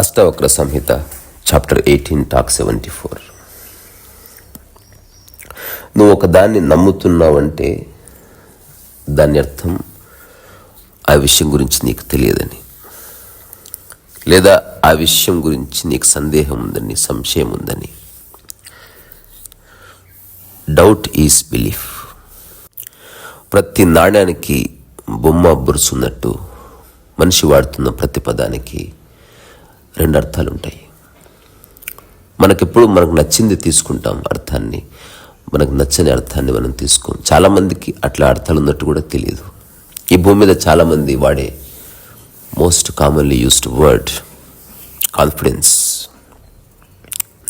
అష్టావక్ర సంహిత chapter 18 talk 74. నువ్వు ఒక దాన్ని నమ్ముతున్నావంటే దాని అర్థం ఆ విషయం గురించి నీకు తెలియదని, లేదా ఆ విషయం గురించి నీకు సందేహం ఉందని, సంశయం ఉందని. Doubt is belief. ప్రతి నాణ్యానికి బొమ్మ బురుసున్నట్టు మనిషి వాడుతున్న ప్రతి పదానికి రెండు అర్థాలు ఉంటాయి. మనకెప్పుడు మనకు నచ్చింది తీసుకుంటాం అర్థాన్ని, మనకు నచ్చని అర్థాన్ని మనం తీసుకోం. చాలామందికి అట్లా అర్థాలు ఉన్నట్టు కూడా తెలియదు. ఈ భూమి మీద చాలామంది వాడే most commonly used word confidence.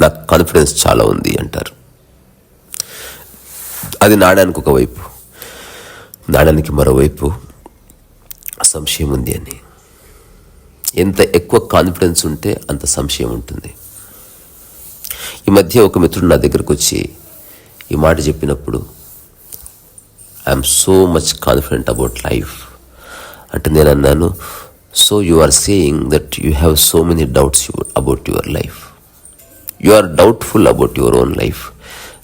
నాకు కాన్ఫిడెన్స్ చాలా ఉంది అంటారు. అది నాణ్యానికి ఒకవైపు, నాణ్యానికి మరోవైపు సంశయం ఉంది అని. ఎంత ఎక్కువ కాన్ఫిడెన్స్ ఉంటే అంత సంశయం ఉంటుంది. ఈ మధ్య ఒక మిత్రుడు నా దగ్గరకు వచ్చి ఈ మాట చెప్పినప్పుడు, I'm so much confident about life అంటే నేను అన్నాను, so you are saying that you have so many doubts about your life. You are doubtful about your own life.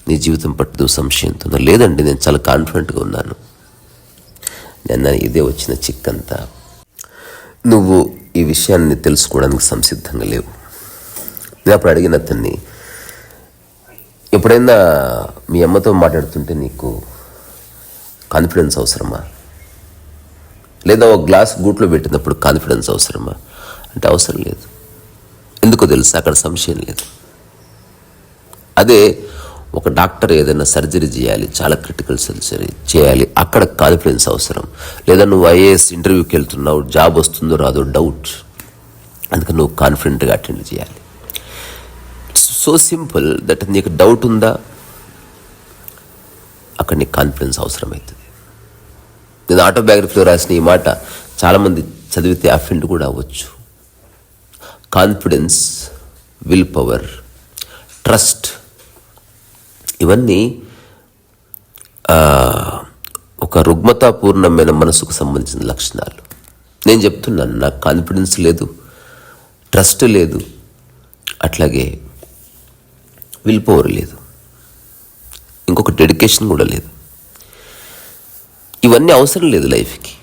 నీ జీవితం పట్ల నువ్వు సంశయంతో. లేదండి, నేను చాలా కాన్ఫిడెంట్గా ఉన్నాను. నేను ఇదే వచ్చిన చిక్కంతా. నువ్వు ఈ విషయాన్ని తెలుసుకోవడానికి సంసిద్ధంగా లేవు. నేను అప్పుడు అడిగిన అతన్ని, ఎప్పుడైనా మీ అమ్మతో మాట్లాడుతుంటే నీకు కాన్ఫిడెన్స్ అవసరమా, లేదా ఒక గ్లాస్ గూట్లో పెట్టినప్పుడు కాన్ఫిడెన్స్ అవసరమా అంటే అవసరం లేదు. ఎందుకో తెలుసా? అక్కడ సంశయం లేదు. అదే ఒక డాక్టర్ ఏదైనా సర్జరీ చేయాలి, చాలా క్రిటికల్ సర్జరీ చేయాలి, అక్కడ కాన్ఫిడెన్స్ అవసరం. లేదా నువ్వు ఐఏఎస్ ఇంటర్వ్యూకి వెళ్తున్నావు, జాబ్ వస్తుందో రాదో డౌట్, అందుకని నువ్వు కాన్ఫిడెంట్గా అటెండ్ చేయాలి. సో సింపుల్ దట్ నీకు డౌట్ ఉందా, అక్కడ నీకు కాన్ఫిడెన్స్ అవసరమవుతుంది. నేను ఆటోబయోగ్రఫీలో రాసిన ఈ మాట చాలామంది చదివితే అఫెండ్ కూడా అవ్వచ్చు. కాన్ఫిడెన్స్, విల్ పవర్, ట్రస్ట్, ఇవన్నీ ఒక రుగ్మతాపూర్ణమైన మనసుకు సంబంధించిన లక్షణాలు. నేను చెప్తున్నాను, నాకు కాన్ఫిడెన్స్ లేదు, ట్రస్ట్ లేదు, అట్లాగే విల్ పవర్ లేదు, ఇంకొక డెడికేషన్ కూడా లేదు. ఇవన్నీ అవసరం లేదు లైఫ్కి.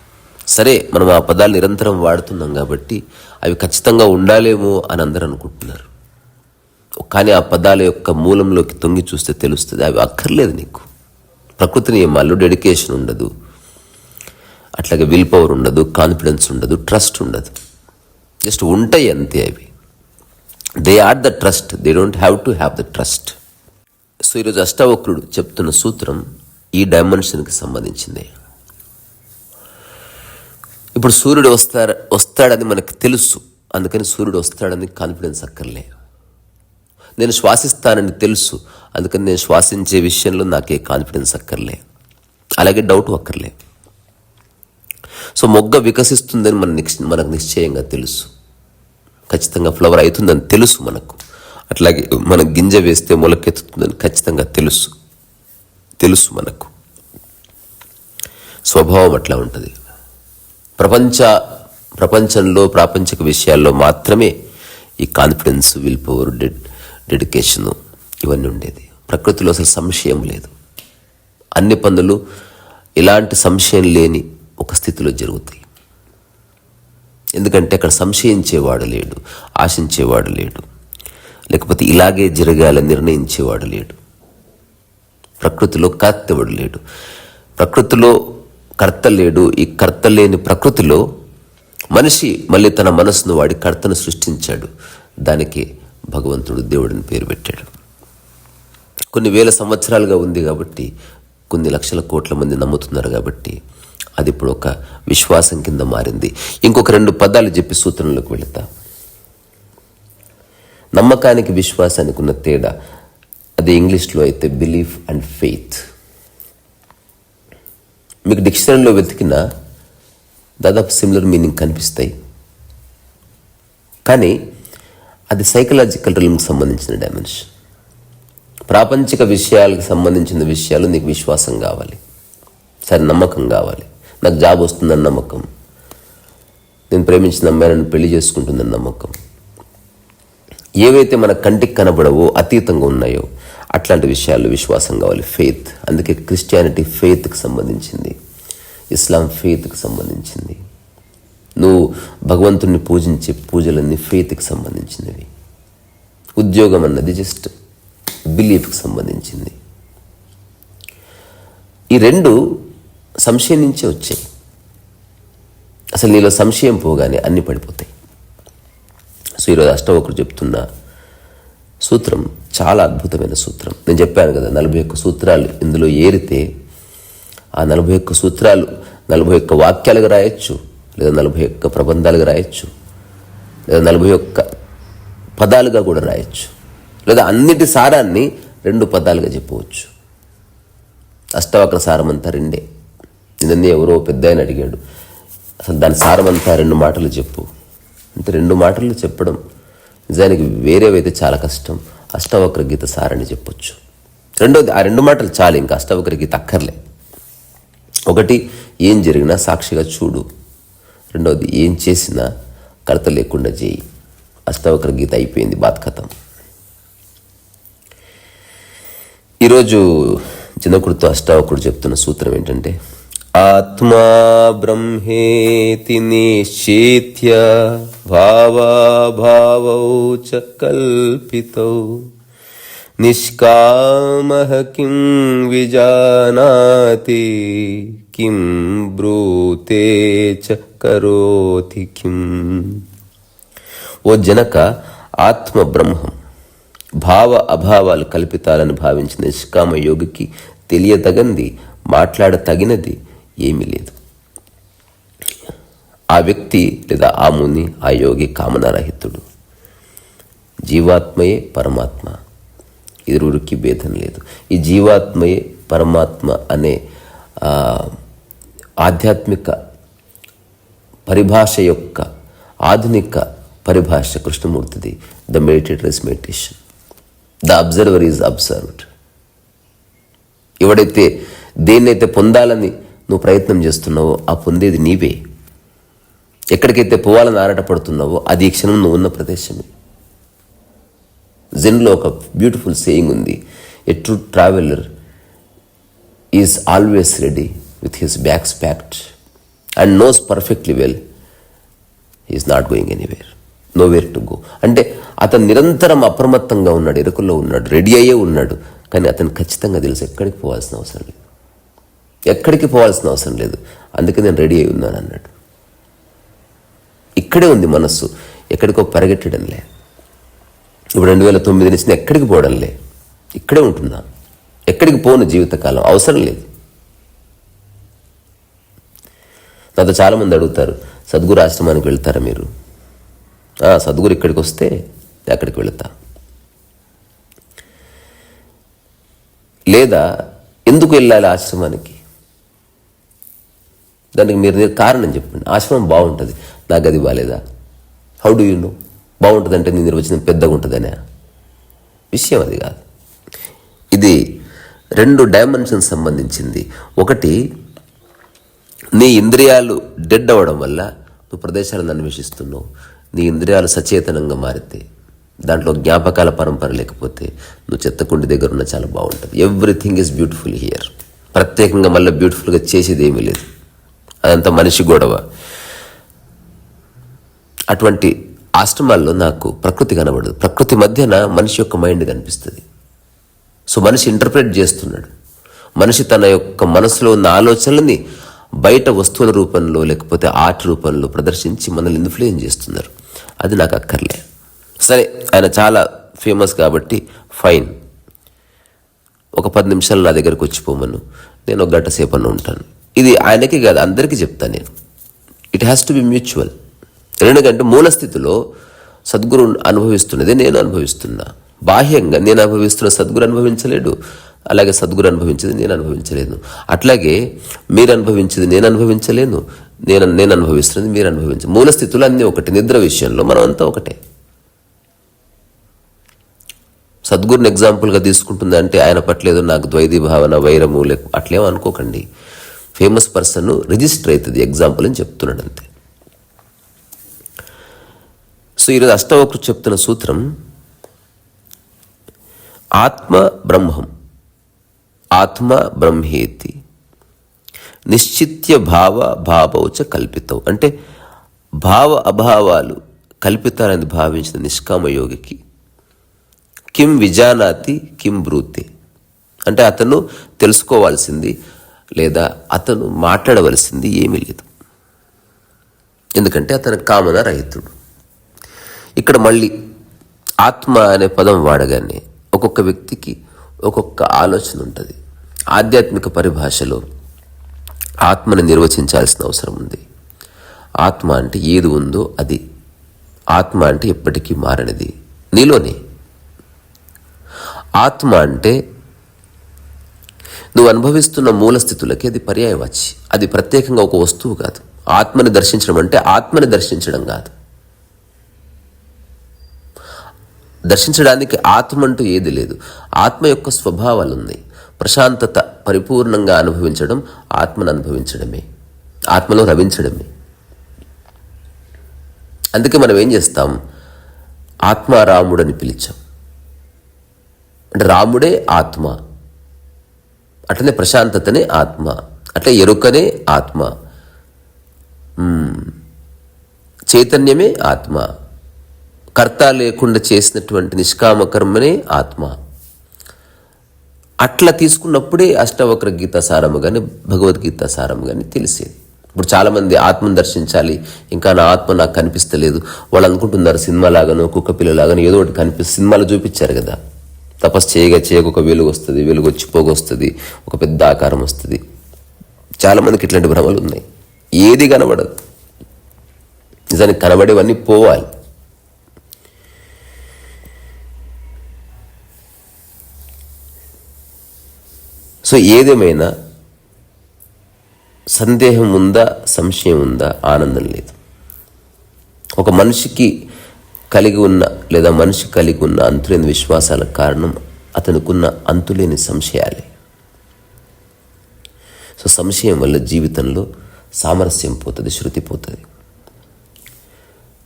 సరే, మనం ఆ పదాలు నిరంతరం వాడుతున్నాం కాబట్టి అవి ఖచ్చితంగా ఉండాలేమో అని అందరూ అనుకుంటున్నారు. కానీ ఆ పదాల యొక్క మూలంలోకి తొంగి చూస్తే తెలుస్తుంది అవి అక్కర్లేదు నీకు. ప్రకృతి నియమాల్లో డెడికేషన్ ఉండదు, అట్లాగే విల్ పవర్ ఉండదు, కాన్ఫిడెన్స్ ఉండదు, ట్రస్ట్ ఉండదు. జస్ట్ ఉంటాయి అంతే. అవి they are the trust, they don't have to have the trust. So ఈరోజు అష్టావక్రుడు చెప్తున్న సూత్రం ఈ డైమెన్షన్కి సంబంధించింది. ఇప్పుడు సూర్యుడు వస్తాడని మనకు తెలుసు, అందుకని సూర్యుడు వస్తాడని కాన్ఫిడెన్స్ అక్కర్లే. నేను శ్వాసిస్తానని తెలుసు, అందుకని నేను శ్వాసించే విషయంలో నాకే కాన్ఫిడెన్స్ అక్కర్లే. అలాగే డౌట్ అక్కర్లే. సో మొగ్గ వికసిస్తుందని మనకు నిశ్చయంగా తెలుసు, ఖచ్చితంగా ఫ్లవర్ అవుతుందని తెలుసు మనకు. అట్లాగే మన గింజ వేస్తే మొలకెత్తుతుందని ఖచ్చితంగా తెలుసు మనకు. స్వభావం అట్లా ఉంటుంది. ప్రపంచంలో ప్రాపంచిక విషయాల్లో మాత్రమే ఈ కాన్ఫిడెన్స్, విల్ పవర్, డెడికేషను ఇవన్నీ ఉండేది. ప్రకృతిలో అసలు సంశయం లేదు. అన్ని పనులు ఎలాంటి సంశయం లేని ఒక స్థితిలో జరుగుతాయి. ఎందుకంటే అక్కడ సంశయించేవాడు లేడు, ఆశించేవాడు లేడు, లేకపోతే ఇలాగే జరగాలని నిర్ణయించేవాడు లేడు. ప్రకృతిలో కర్తెవడు లేడు, ప్రకృతిలో కర్త లేడు. ఈ కర్త లేని ప్రకృతిలో మనిషి మళ్ళీ తన మనసును వాడి కర్తను సృష్టించాడు. దానికి భగవంతుడు దేవుడిని పేరు పెట్టాడు. కొన్ని వేల సంవత్సరాలుగా ఉంది కాబట్టి, కొన్ని లక్షల కోట్ల మంది నమ్ముతున్నారు కాబట్టి అది ఇప్పుడు ఒక విశ్వాసం కింద మారింది. ఇంకొక 2 పదాలు చెప్పి సూత్రంలోకి వెళుతా. నమ్మకానికి విశ్వాసానికి ఉన్న తేడా, అది ఇంగ్లీష్లో అయితే బిలీఫ్ అండ్ ఫెయిత్. మీకు డిక్షనరీలో వెతికినా దాదాపు సిమిలర్ మీనింగ్ కనిపిస్తాయి. కానీ అది సైకలాజికల్ రిల్మ్కి సంబంధించిన డైమెన్షన్. ప్రాపంచిక విషయాలకు సంబంధించిన విషయాలు నీకు విశ్వాసం కావాలి, సరే నమ్మకం కావాలి. నాకు జాబ్ వస్తుందని నమ్మకం, నేను ప్రేమించిన అమ్మాయి నన్ను పెళ్లి చేసుకుంటుందని నమ్మకం, ఏవైతే మన కంటికి కనబడవో, అతీతంగా ఉన్నాయో అట్లాంటి విషయాల్లో విశ్వాసం కావాలి, ఫెయిత్. అందుకే క్రిస్టియానిటీ ఫెయిత్కి సంబంధించింది, ఇస్లాం ఫెయిత్కి సంబంధించింది. నువ్వు భగవంతుణ్ణి పూజించే పూజలన్నీ ఫెయిత్కి సంబంధించినవి. ఉద్యోగం అన్నది జస్ట్ బిలీఫ్కి సంబంధించింది. ఈ రెండు సంశయం నుంచే వచ్చాయి. అసలు నీలో సంశయం పోగానే అన్నీ పడిపోతాయి. సో ఈరోజు అష్టవక్రుడు చెప్తున్న సూత్రం చాలా అద్భుతమైన సూత్రం. నేను చెప్పాను కదా, 41 సూత్రాలు ఇందులో ఏరితే ఆ 41 సూత్రాలు 41 వాక్యాలుగా రాయొచ్చు, లేదా 41 ప్రబంధాలుగా రాయొచ్చు, లేదా 41 పదాలుగా కూడా రాయొచ్చు, లేదా అన్నిటి సారాన్ని 2 పదాలుగా చెప్పవచ్చు. అష్టవక్ర సారం అంతా 2. నిన్నే ఎవరో పెద్ద ఆయన అడిగాడు, అసలు దాని సారం అంతా 2 మాటలు చెప్పు అంటే 2 మాటలు చెప్పడం నిజానికి వేరేవైతే చాలా కష్టం. అష్టవక్ర గీత సారని చెప్పొచ్చు. రెండోది, ఆ 2 మాటలు చాలు, ఇంకా అష్టవక్ర గీత అక్కర్లే. ఒకటి, ఏం జరిగినా సాక్షిగా చూడు. రెండవది, ఏం చేసినా కడత లేకుండా చేయి. అష్టవక్ర గీత అయిపోయింది, బాత్ ఖతం. ఈరోజు జనకుడితో అష్టావకుడు చెప్తున్న సూత్రం ఏంటంటే, ఆత్మా బ్రహ్మేతి నిశ్చేత్య భావాభావౌ చ కల్పితౌ నిష్కామః కిం విజానాతి కిం బ్రూతే చ కరోతి కిం. ఓ జనక, ఆత్మ బ్రహ్మం, భావ అభావాలు కల్పితాలను భావించిన నిష్కామ యోగికి తెలియదగంది, మాట్లాడతగినది ఏమీ లేదు. ఆ వ్యక్తి లేదా ఆ ముని, ఆ యోగి కామనారహితుడు. జీవాత్మయే పరమాత్మ, ఇరువురికి భేదం లేదు. ఈ జీవాత్మయే పరమాత్మ అనే ఆధ్యాత్మిక పరిభాష యొక్క ఆధునిక పరిభాష కృష్ణమూర్తిది. The meditator is meditation, the observer is observed. ఎవడైతే దేన్నైతే పొందాలని నువ్వు ప్రయత్నం చేస్తున్నావో ఆ పొందేది నీవే. ఎక్కడికైతే పోవాలని ఆరాటపడుతున్నావో అది ఈ క్షణం నువ్వు ఉన్న ప్రదేశమే. జెన్లో ఒక బ్యూటిఫుల్ సేయింగ్ ఉంది, a true traveller is always ready with his bags packed and knows perfectly well is not going anywhere, nowhere to go. అంటే అతను నిరంతరం అప్రమత్తంగా ఉన్నాడు, ఎరుకల్లో ఉన్నాడు, రెడీ అయ్యే ఉన్నాడు. కానీ అతను ఖచ్చితంగా తెలుసు ఎక్కడికి పోవాల్సిన అవసరం లేదు, ఎక్కడికి పోవాల్సిన అవసరం లేదు. అందుకే నేను రెడీ అయి ఉన్నాను అన్నాడు. ఇక్కడే ఉంది మనస్సు, ఎక్కడికో పరిగెట్టడంలే. ఇప్పుడు 2009 నుంచి ఎక్కడికి పోవడంలే, ఇక్కడే ఉంటున్నా. ఎక్కడికి పోను, జీవితకాలం అవసరం లేదు. నాతో చాలామంది అడుగుతారు, సద్గురు ఆశ్రమానికి వెళ్తారా మీరు? సద్గురు ఇక్కడికి వస్తే ఎక్కడికి వెళుతా, లేదా ఎందుకు వెళ్ళాలి ఆశ్రమానికి? దానికి మీరు కారణం చెప్పండి. ఆశ్రమం బాగుంటుంది, నా గది బాగాలేదా? How do you know? బాగుంటుంది అంటే నీ నిర్వచనం పెద్దగా ఉంటుందనే విషయం అది కాదు. ఇది 2 డైమెన్షన్స్ సంబంధించింది. ఒకటి, నీ ఇంద్రియాలు డెడ్ అవ్వడం వల్ల నువ్వు ప్రదేశాలను అన్వేషిస్తున్నావు. నీ ఇంద్రియాలు సచేతనంగా మారితే, దాంట్లో జ్ఞాపకాల పరంపర లేకపోతే నువ్వు చెత్తకుండి దగ్గర ఉన్న చాలా బాగుంటుంది. Everything is beautiful here. ప్రత్యేకంగా మళ్ళీ బ్యూటిఫుల్గా చేసేది ఏమీ లేదు, అదంతా మనిషి గొడవ. అటువంటి ఆశ్రమాల్లో నాకు ప్రకృతి కనబడదు. ప్రకృతి మధ్యన మనిషి యొక్క మైండ్ కనిపిస్తుంది. సో మనిషి ఇంటర్ప్రెట్ చేస్తున్నాడు. మనిషి తన యొక్క మనసులో ఉన్న ఆలోచనలని బయట వస్తువుల రూపంలో లేకపోతే ఆర్ట్ రూపంలో ప్రదర్శించి మనల్ని ఇన్ఫ్లుయెన్స్ చేస్తున్నారు. అది నాకు అక్కర్లే. సరే, ఆయన చాలా ఫేమస్ కాబట్టి ఫైన్, ఒక 10 నిమిషాలు నా దగ్గరకు వచ్చిపోమను, నేను 1 గంట సేపన్న ఉంటాను. ఇది ఆయనకి కాదు, అందరికీ చెప్తాను నేను. It has to be mutual. ఎందుకంటే మూల స్థితిలో సద్గురు అనుభవిస్తున్నది నేను అనుభవిస్తున్నా. బాహ్యంగా నేను అనుభవిస్తున్న సద్గురు అనుభవించలేడు, అలాగే సద్గురు అనుభవించేది నేను అనుభవించలేను. అట్లాగే మీరు అనుభవించేది నేను అనుభవించలేను, నేను అనుభవిస్తున్నది మీరు అనుభవించ. మూల స్థితులు అన్నీ ఒకటి. నిద్ర విషయంలో మనం అంతా ఒకటే. సద్గురుని ఎగ్జాంపుల్గా తీసుకుంటుంది అంటే ఆయన పట్ల ఏదో నాకు ద్వైతీ భావన, వైరము అట్లేమో అనుకోకండి. ఫేమస్ పర్సన్ రిజిస్టర్ అవుతుంది ఎగ్జాంపుల్ అని చెప్తున్నాడు అంతే. సో ఈరోజు అష్టవక్రుడు చెప్తున్న సూత్రం, ఆత్మ బ్రహ్మం, ఆత్మ బ్రహ్మేతి నిశ్చిత్య భావ భావౌచ కల్పితం. అంటే భావ అభావాలు కల్పితాలని భావించిన నిష్కామయోగికి కిం విజానాతి కిం బ్రూతే, అంటే అతను తెలుసుకోవాల్సింది లేదా అతను మాట్లాడవలసింది ఏమీ లేదు. ఎందుకంటే అతను కామన రహితుడు. ఇక్కడ మళ్ళీ ఆత్మ అనే పదం వాడగానే ఒక్కొక్క వ్యక్తికి ఒక్కొక్క ఆలోచన ఉంటుంది. ఆధ్యాత్మిక పరిభాషలో ఆత్మని నిర్వచించాల్సిన అవసరం ఉంది. ఆత్మ అంటే ఏది ఉందో అది. ఆత్మ అంటే ఎప్పటికీ మారనిది, నీలోనే. ఆత్మ అంటే నువ్వు అనుభవిస్తున్న మూల స్థితులకి అది పర్యాయవాచి. అది ప్రత్యేకంగా ఒక వస్తువు కాదు. ఆత్మని దర్శించడం అంటే ఆత్మని దర్శించడం కాదు. దర్శించడానికి ఆత్మ అంటూ ఏది లేదు. ఆత్మ యొక్క స్వభావాలు ఉన్నాయి. ప్రశాంతత పరిపూర్ణంగా అనుభవించడం ఆత్మను అనుభవించడమే, ఆత్మలో రవించడమే. అందుకే మనం ఏం చేస్తాం, ఆత్మారాముడని పిలిచాం. అంటే రాముడే ఆత్మ, అట్లనే ప్రశాంతతనే ఆత్మ, అట్లే ఎరుకనే ఆత్మ, చైతన్యమే ఆత్మ, కర్త లేకుండా చేసినటువంటి నిష్కామ కర్మనే ఆత్మ. అట్లా తీసుకున్నప్పుడే అష్టవక్ర గీతా సారము కానీ భగవద్గీత సారము కానీ తెలిసేది. ఇప్పుడు చాలామంది ఆత్మను దర్శించాలి, ఇంకా నా ఆత్మ నాకు కనిపిస్తలేదు, వాళ్ళు అనుకుంటున్నారు సినిమా లాగానో కుక్క పిల్లలాగానో ఏదో ఒకటి సినిమాలో చూపించారు కదా, తపస్సు చేయగా ఒక వెలుగు వస్తుంది, వెలుగు వచ్చి పోగొస్తుంది, ఒక పెద్ద ఆకారం వస్తుంది. చాలామందికి ఇట్లాంటి భ్రమలు ఉన్నాయి. ఏది కనబడదు, నిజానికి కనబడేవన్నీ పోవాలి. సో ఏదేమైనా సందేహం ఉందా, సంశయం ఉందా, ఆనందం లేదు. ఒక మనిషికి కలిగి ఉన్న లేదా మనిషి కలిగి ఉన్న అంతులేని విశ్వాసాలకు కారణం అతనుకున్న అంతులేని సంశయాలే. సో సంశయం వల్ల జీవితంలో సామరస్యం పోతుంది, శృతి పోతుంది.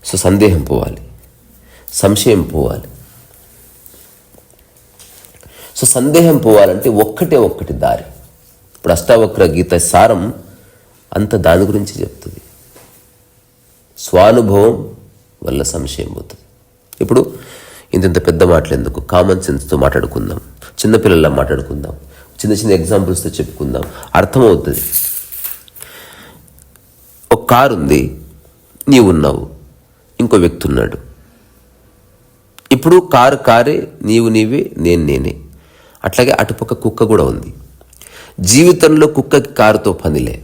సో సందేహం పోవాలి, సంశయం పోవాలి. సో సందేహం పోవాలంటే ఒక్కటి దారి. ఇప్పుడు అష్టావక్ర గీత సారం అంత దాని గురించి చెప్తుంది. స్వానుభవం వల్ల సంశయం పోతుంది. ఇప్పుడు ఇంత పెద్ద మాటలు ఎందుకు, కామన్ సెన్స్తో మాట్లాడుకుందాం, చిన్నపిల్లల్లా మాట్లాడుకుందాం, చిన్న ఎగ్జాంపుల్స్తో చెప్పుకుందాం, అర్థమవుతుంది. ఒక కారు ఉంది, నీవు ఉన్నావు, ఇంకో వ్యక్తి ఉన్నాడు. ఇప్పుడు కారే, నీవే, నేనే. అట్లాగే అటుపక్క కుక్క కూడా ఉంది. జీవితంలో కుక్కకి కారుతో పనిలే.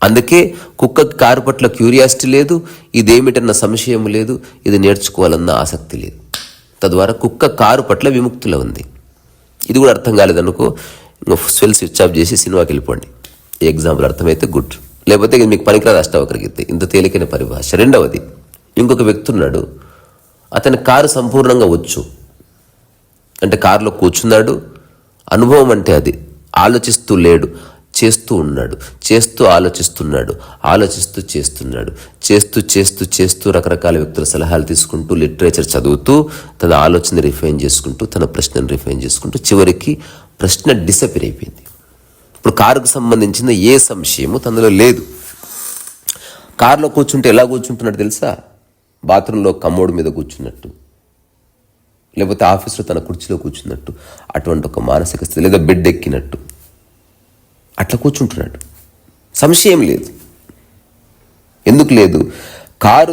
అందుకే కుక్కకి కారు పట్ల క్యూరియాసిటీ లేదు, ఇదేమిటన్న సంశయం లేదు, ఇది నేర్చుకోవాలన్న ఆసక్తి లేదు. తద్వారా కుక్క కారు పట్ల విముక్తిలో ఉంది. ఇది కూడా అర్థం కాలేదనుకో, సెల్ స్విచ్ ఆఫ్ చేసి సినిమాకి వెళ్ళిపోండి. ఈ ఎగ్జాంపుల్ అర్థమైతే గుడ్, లేకపోతే ఇది మీకు పనికిరాదు అష్టావక్ర గీత. ఇంత తేలికైన పరిభాష. రెండవది, ఇంకొక వ్యక్తి ఉన్నాడు, అతని కారు సంపూర్ణంగా వచ్చు, అంటే కారులో కూర్చున్నాడు, అనుభవం అంటే అది. ఆలోచిస్తూ లేడు, చేస్తూ ఉన్నాడు, చేస్తూ ఆలోచిస్తున్నాడు, ఆలోచిస్తూ చేస్తున్నాడు, చేస్తూ రకరకాల వ్యక్తుల సలహాలు తీసుకుంటూ, లిటరేచర్ చదువుతూ, తన ఆలోచన రిఫైన్ చేసుకుంటూ, తన ప్రశ్నను రిఫైన్ చేసుకుంటూ, చివరికి ప్రశ్న డిసపిర్ అయిపోయింది. ఇప్పుడు కారుకు సంబంధించిన ఏ సంశయము తనలో లేదు. కారులో కూర్చుంటే ఎలా కూర్చుంటున్నాడు తెలుసా? బాత్రూంలో కమ్మోడు మీద కూర్చున్నట్టు, లేకపోతే ఆఫీస్లో తన కుర్చీలో కూర్చున్నట్టు, అటువంటి ఒక మానసిక స్థితి, లేదా బెడ్ ఎక్కినట్టు అట్లా కూర్చుంటున్నాడు. సంశయం లేదు. ఎందుకు లేదు? కారు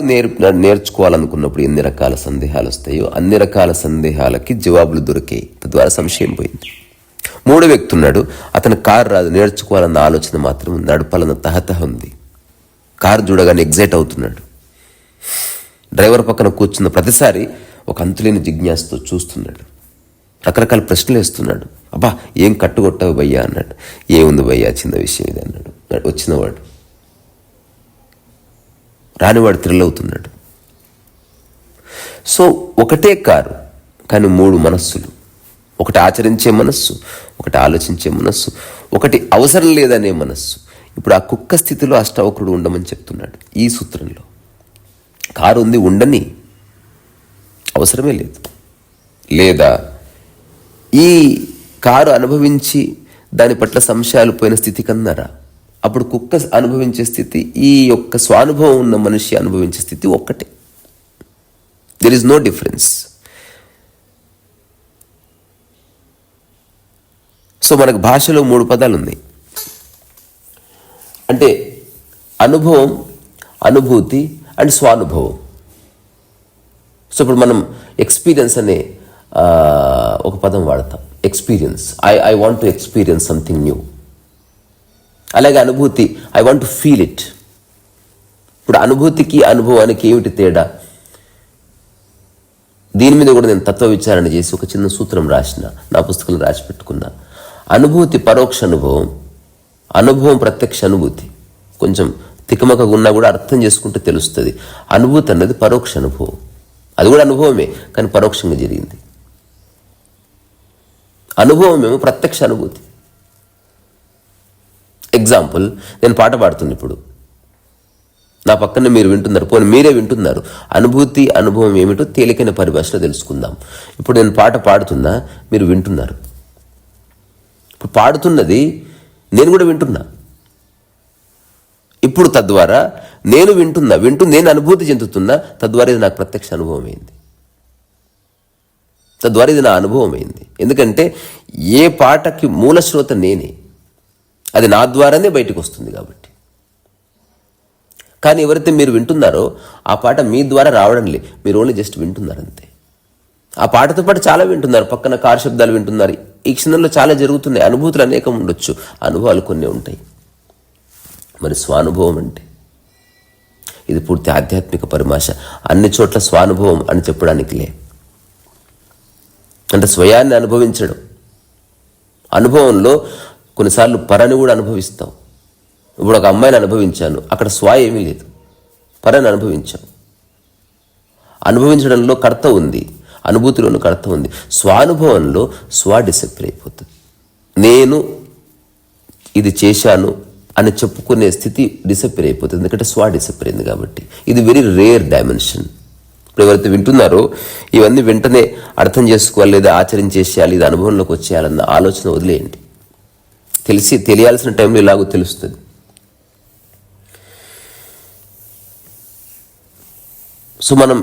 నేర్చుకోవాలనుకున్నప్పుడు ఎన్ని రకాల సందేహాలు వస్తాయో అన్ని రకాల సందేహాలకి జవాబులు దొరికాయి. తద్వారా సంశయం పోయింది. మూడో వ్యక్తి ఉన్నాడు, అతను కారు రాదు, నేర్చుకోవాలన్న ఆలోచన మాత్రం నడపాలన్న తహతహ ఉంది. కారు చూడగానే ఎగ్జైట్ అవుతున్నాడు. డ్రైవర్ పక్కన కూర్చున్న ప్రతిసారి ఒక అంతులేని జిజ్ఞాసతో చూస్తున్నాడు, రకరకాల ప్రశ్నలు వేస్తున్నాడు. అబ్బా ఏం కట్టుకొట్టావు భయ్యా అన్నాడు. ఏముంది భయ్యా, చిన్న విషయం ఇది అన్నాడు. వచ్చినవాడు రానివాడు థ్రిల్ అవుతున్నాడు. సో ఒకటే కారు కానీ మూడు మనస్సులు. ఒకటి ఆచరించే మనస్సు, ఒకటి ఆలోచించే మనస్సు, ఒకటి అవసరం లేదనే మనస్సు. ఇప్పుడు ఆ కుక్క స్థితిలో అష్టావక్రుడు ఉండమని చెప్తున్నాడు ఈ సూత్రంలో. కారు ఉంది, ఉండని, అవసరమే లేదు. లేదా ఈ కారు అనుభవించి దాని పట్ల సంశయాలు పోయిన స్థితి కన్నారా? అప్పుడు కుక్క అనుభవించే స్థితి, ఈ యొక్క స్వానుభవం ఉన్న మనిషి అనుభవించే స్థితి ఒక్కటే. There is no difference. So మనకు భాషలో 3 పదాలు ఉన్నాయి. అంటే అనుభవం, అనుభూతి అండ్ స్వానుభవం. సో ఇప్పుడు మనం ఎక్స్పీరియన్స్ అనే ఒక పదం వాడతాం. Experience, I want to experience something new. అలాగే అనుభూతి, I want to feel it. ఇప్పుడు అనుభూతికి అనుభవానికి ఏమిటి తేడా? దీని మీద కూడా నేను తత్వ విచారణ చేసి ఒక చిన్న సూత్రం రాసిన, నా పుస్తకంలో రాసి పెట్టుకున్నా. అనుభూతి పరోక్ష అనుభవం, అనుభవం ప్రత్యక్ష అనుభూతి. కొంచెం తికమకగా ఉన్నా కూడా అర్థం చేసుకుంటే తెలుస్తుంది. అనుభూతి అన్నది పరోక్ష అనుభవం, అది కూడా అనుభవమే కానీ పరోక్షంగా జరిగింది. అనుభవం ఏమో ప్రత్యక్ష అనుభూతి. ఎగ్జాంపుల్, నేను పాట పాడుతున్నా, ఇప్పుడు నా పక్కన మీరు వింటున్నారు, పోనీ మీరే వింటున్నారు. అనుభూతి అనుభవం ఏమిటో తేలికైన పరిభాషలో తెలుసుకుందాం. ఇప్పుడు నేను పాట పాడుతున్నా, మీరు వింటున్నారు. ఇప్పుడు పాడుతున్నది నేను కూడా వింటున్నా. ఇప్పుడు తద్వారా నేను వింటూ నేను అనుభూతి చెందుతున్నా, తద్వారా ఇది నాకు ప్రత్యక్ష అనుభవం అయింది. తద్వారా ఇది నా అనుభవం అయింది. ఎందుకంటే ఏ పాటకి మూల శ్రోత నేనే, అది నా ద్వారానే బయటకు వస్తుంది కాబట్టి. కానీ ఎవరైతే మీరు వింటున్నారో ఆ పాట మీ ద్వారా రావడం లే, మీరు ఓన్లీ జస్ట్ వింటున్నారు అంతే. ఆ పాటతో పాటు చాలా వింటున్నారు, పక్కన కారు శబ్దాలు వింటున్నారు. ఈ క్షణంలో చాలా జరుగుతున్నాయి. అనుభూతులు అనేకం ఉండొచ్చు, అనుభవాలు కొన్ని ఉంటాయి. మరి స్వానుభవం అంటే ఇది పూర్తి ఆధ్యాత్మిక పరిభాష. అన్ని చోట్ల స్వానుభవం అని చెప్పడానికి లే, అంటే స్వయాన్ని అనుభవించడం. అనుభవంలో కొన్నిసార్లు పరని కూడా అనుభవిస్తాం. ఇప్పుడు ఒక అమ్మాయిని అనుభవించాను, అక్కడ స్వ ఏమీ లేదు, పరని అనుభవించాను. అనుభవించడంలో కర్త ఉంది, అనుభూతిలోనూ కర్త ఉంది. స్వానుభవంలో స్వ డిసెప్టర్ అయిపోతుంది. నేను ఇది చేశాను అని చెప్పుకునే స్థితి డిసెప్టర్ అయిపోతుంది, ఎందుకంటే స్వ డిసెప్టర్ అయింది కాబట్టి. ఇది వెరీ రేర్ డైమెన్షన్. ఇప్పుడు ఎవరైతే వింటున్నారో ఇవన్నీ వెంటనే అర్థం చేసుకోవాలి లేదా ఆచరించేసేయాలి, ఇది అనుభవంలోకి వచ్చేయాలన్న ఆలోచన వదిలేయండి. తెలియాల్సిన టైంలో ఇలాగో తెలుస్తుంది. సో మనం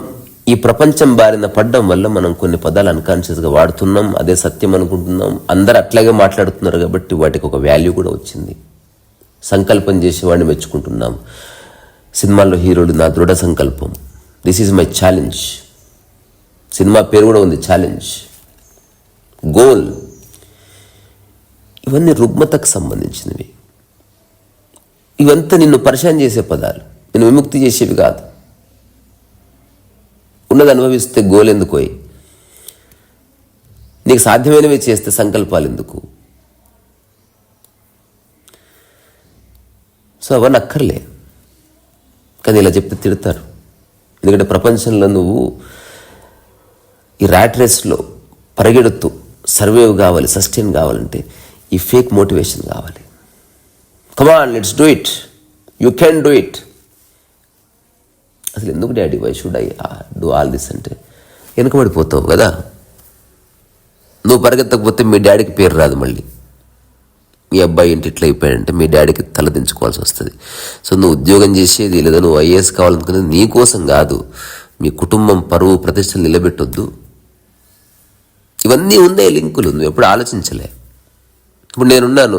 ఈ ప్రపంచం బారిన పడ్డం వల్ల మనం కొన్ని పదాలు అన్కాన్షియస్గా వాడుతున్నాం, అదే సత్యం అనుకుంటున్నాం. అందరు అట్లాగే మాట్లాడుతున్నారు కాబట్టి వాటికి ఒక వాల్యూ కూడా వచ్చింది. సంకల్పం చేసేవాడిని మెచ్చుకుంటున్నాం. సినిమాల్లో హీరోలు, నా దృఢ సంకల్పం, this is my challenge. Cinema పేరు కూడా ఉంది, ఛాలెంజ్, గోల్. ఇవన్నీ రుగ్మతకు సంబంధించినవి. ఇవంతా నిన్ను పరిచయం చేసే పదాలు, నిన్ను విముక్తి చేసేవి కాదు. ఉన్నది అనుభవిస్తే గోల్ ఎందుకు? నీకు సాధ్యమైనవి చేస్తే సంకల్పాలు ఎందుకు? సో అవన్నీ అక్కర్లే. కానీ ఇలా చెప్తే తిడతారు. ఎందుకంటే ప్రపంచంలో నువ్వు ఈ ర్యాట్ రేస్లో పరిగెడుతూ సర్వైవ్ కావాలి, సస్టైన్ కావాలంటే ఈ ఫేక్ మోటివేషన్ కావాలి. Come on, let's do it, you can do it. అసలు ఎందుకు daddy, why should I do all this అంటే వెనుకబడిపోతావు కదా. నువ్వు పరిగెత్తకపోతే మీ డాడీకి పేరు రాదు. మళ్ళీ మీ అబ్బాయి ఇంటి ఇట్లా అయిపోయాడంటే మీ డాడీకి తలదించుకోవాల్సి వస్తుంది. సో నువ్వు ఉద్యోగం చేసేది లేదా నువ్వు ఐఏఎస్ కావాలనుకునేది నీ కోసం కాదు, మీ కుటుంబం పరువు ప్రతిష్టలు నిలబెట్టొద్దు. ఇవన్నీ ఉందే లింకులు, నువ్వు ఎప్పుడు ఆలోచించలే. ఇప్పుడు నేనున్నాను,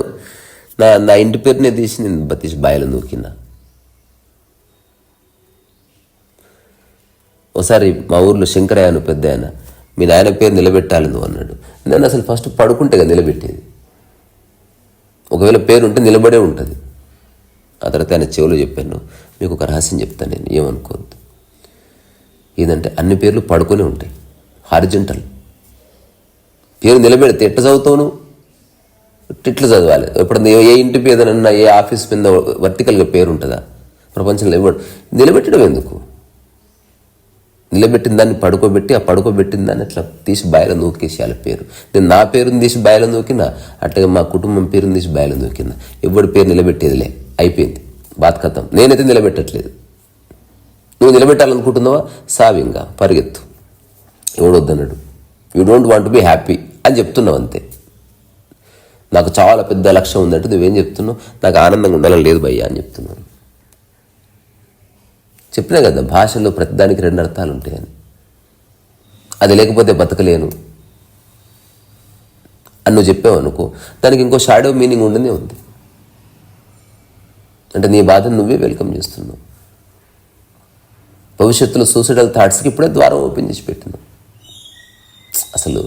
నా ఇంటి పేరునే తీసి నేను బతీష్ బాయలు నూకినా. ఒకసారి మా ఊర్లో శంకరయ్య అని పెద్ద ఆయన, మీ నాయన పేరు నిలబెట్టాలి నువ్వు అన్నాడు. నేను అసలు ఫస్ట్ పడుకుంటేగా నిలబెట్టేది. ఒకవేళ పేరు ఉంటే నిలబడే ఉంటుంది. ఆ తర్వాత ఆయన చెవులో చెప్పాను, మీకు ఒక రహస్యం చెప్తాను, నేను ఏమనుకోవద్దు. ఏదంటే అన్ని పేర్లు పడుకొని ఉంటాయి, హారిజెంటల్. పేరు నిలబెడితే ఎట్లా చదువుతావు? ఇట్లా చదవాలి. ఎప్పుడన్నా ఏ ఇంటి పేదనన్నా ఏ ఆఫీస్ మీద వర్టికల్గా పేరు ఉంటుందా ప్రపంచంలో? నిలబెట్టడం ఎందుకు? నిలబెట్టిన దాన్ని పడుకోబెట్టి, ఆ పడుకోబెట్టిన దాన్ని అట్లా తీసి బాయలో నూకేసేయాలి పేరు. నేను నా పేరుని తీసి బాయలో నూకినా, అట్లాగే మా కుటుంబం పేరుని తీసి బాయలో నూకినా. ఎవరి పేరు నిలబెట్టేదిలే, అయిపోయింది, బాత్ కథం. నేనైతే నిలబెట్టట్లేదు. నువ్వు నిలబెట్టాలనుకుంటున్నావా? సావింగా పరిగెత్తు, ఎవడొద్దన్నాడు. You don't want be happy అని చెప్తున్నావు అంతే. నాకు చాలా పెద్ద లక్ష్యం ఉందంటే నువ్వేం చెప్తున్నావు? నాకు ఆనందంగా ఉండాలని లేదు భయ్యా అని చెప్తున్నావు. చెప్పినా కదా భాషలో ప్రతిదానికి 2 అర్థాలు ఉంటాయని. అది లేకపోతే బతకలేను అని నువ్వు చెప్పావు అనుకో, దానికి ఇంకో షాడో మీనింగ్ ఉండనే ఉంది. అంటే నీ బాధను నువ్వే వెల్కమ్ చేస్తున్నావు. భవిష్యత్తులో సూసైడల్ థాట్స్కి ఇప్పుడే ద్వారం ఓపెన్ చేసి పెట్టినావు. అసలు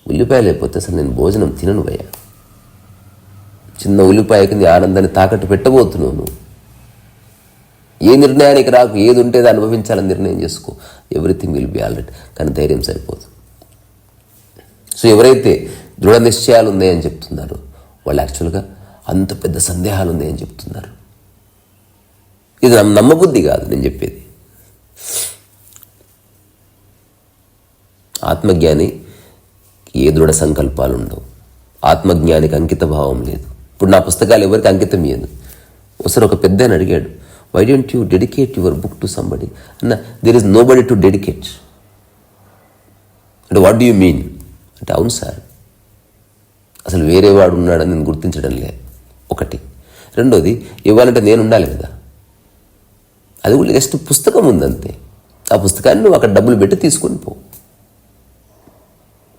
ఉల్లిపాయ లేకపోతే అసలు నేను భోజనం తినను భయ్యా. చిన్న ఉల్లిపాయకి నీ ఆనందాన్ని తాకట్టు పెట్టబోతున్నావు నువ్వు. ఏ నిర్ణయానికి రాకు, ఏది ఉంటే అది అనుభవించాలని నిర్ణయం చేసుకో. Everything will be already. కానీ ధైర్యం సరిపోదు. సో ఎవరైతే దృఢ నిశ్చయాలు ఉన్నాయని చెప్తున్నారు వాళ్ళు యాక్చువల్గా అంత పెద్ద సందేహాలు ఉన్నాయని చెప్తున్నారు. ఇది నమ్మబుద్ధి కాదు నేను చెప్పేది. ఆత్మజ్ఞాని ఏ దృఢ సంకల్పాలు ఉండవు. ఆత్మజ్ఞానికి అంకిత భావం లేదు. ఇప్పుడు నా పుస్తకాలు ఎవరికి అంకితం ఇయ్యను. ఒకసారి ఒక పెద్ద ఆయన అడిగాడు, why don't you dedicate your book to somebody అన్న. There is nobody to dedicate అంటే వాట్ డూ యూ మీన్ అంటే, అవును సార్ అసలు వేరే వాడు ఉన్నాడని నేను గుర్తించడం లేదు ఒకటి. రెండోది ఇవ్వాలంటే నేను ఉండాలి కదా. అది కూడా జస్ట్ పుస్తకం ఉందంతే. ఆ పుస్తకాన్ని నువ్వు అక్కడ డబ్బులు పెట్టి తీసుకొని పో.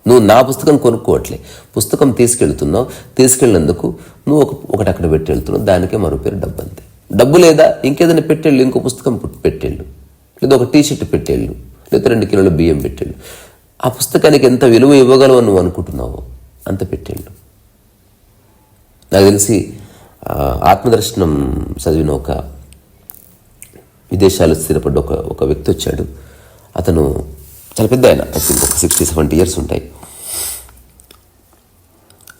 నువ్వు నా పుస్తకం కొనుక్కోవట్లే, పుస్తకం తీసుకెళ్తున్నావు. తీసుకెళ్ళినందుకు నువ్వు ఒకటి అక్కడ పెట్టి వెళ్తున్నావు. దానికే మరో పేరు డబ్బు అంతే. డబ్బు లేదా ఇంకేదైనా పెట్టేళ్ళు, ఇంకో పుస్తకం పెట్టేళ్ళు, లేదా ఒక టీషర్ట్ పెట్టేళ్ళు, లేదా 2 కిలోల బియ్యం పెట్టేళ్ళు. ఆ పుస్తకానికి ఎంత విలువ ఇవ్వగలవు నువ్వు అనుకుంటున్నావో అంత పెట్టేళ్ళు. నాకు తెలిసి ఆత్మదర్శనం చదివిన ఒక విదేశాలు స్థిరపడ్డ ఒక వ్యక్తి వచ్చాడు. అతను చాలా పెద్ద ఆయన, ఐ థింక్ ఒక 60-70 ఇయర్స్ ఉంటాయి.